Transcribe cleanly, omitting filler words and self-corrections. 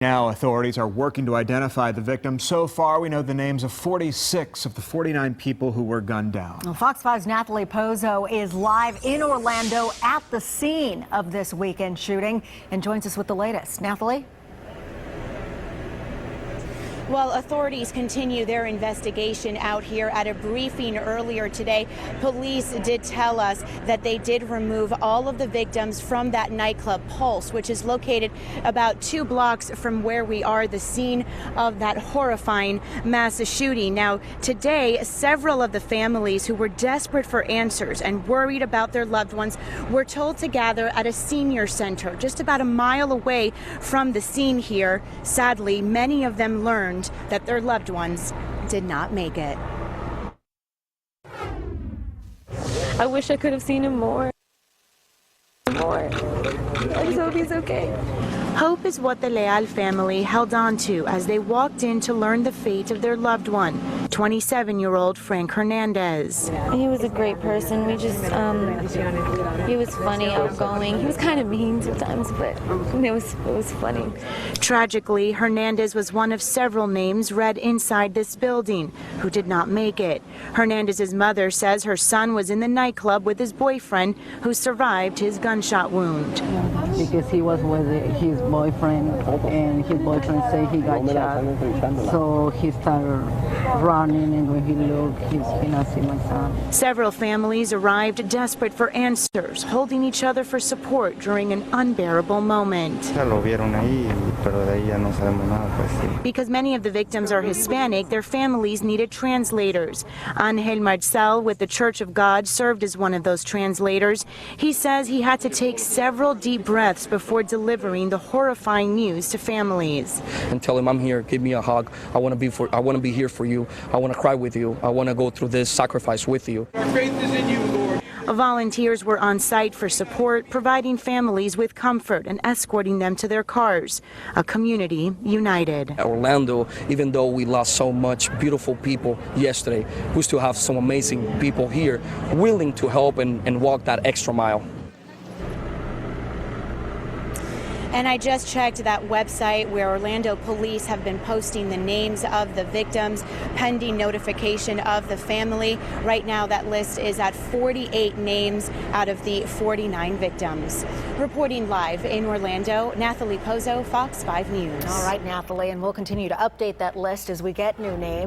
Now authorities are working to identify the victims. So far, we know the names of 46 of the 49 people who were gunned down. Well, Fox 5's Natalie Pozo is live in Orlando at the scene of this weekend shooting and joins us with the latest. Natalie? Well, authorities continue their investigation out here. At a briefing earlier today, police did tell us that they did remove all of the victims from that nightclub, Pulse, which is located about 2 blocks from where we are, the scene of that horrifying mass shooting. Now, today, several of the families who were desperate for answers and worried about their loved ones were told to gather at a senior center just about a mile away from the scene here. Sadly, many of them learned that their loved ones did not make it. I wish I could have seen him more. I just hope he's okay. Hope is what the Leal family held on to as they walked in to learn the fate of their loved one, 27-year-old Frank Hernandez. He was a great person. We just, he was funny, outgoing. He was kind of mean sometimes, but it was funny. Tragically, Hernandez was one of several names read inside this building who did not make it. Hernandez's mother says her son was in the nightclub with his boyfriend who survived his gunshot wound. Because he was with his boyfriend, and his boyfriend said he got shot. So he started running, and when he looked, he not see my son. Several families arrived desperate for answers, holding each other for support during an unbearable moment. Because many of the victims are Hispanic, their families needed translators. Angel Marcel with the Church of God served as one of those translators. He says he had to take several deep breaths before delivering the horrifying news to families. And tell him, I'm here, give me a hug. I want to be here for you. I want to cry with you. I want to go through this sacrifice with you. Our faith is in you, Lord. Volunteers were on site for support, providing families with comfort and escorting them to their cars. A community united. Orlando, even though we lost so much beautiful people yesterday, we still have some amazing people here willing to help and walk that extra mile. And I just checked that website where Orlando police have been posting the names of the victims pending notification of the family. Right now that list is at 48 names out of the 49 victims. Reporting live in Orlando, Natalie Pozo, Fox 5 News. All right, Natalie, and we'll continue to update that list as we get new names.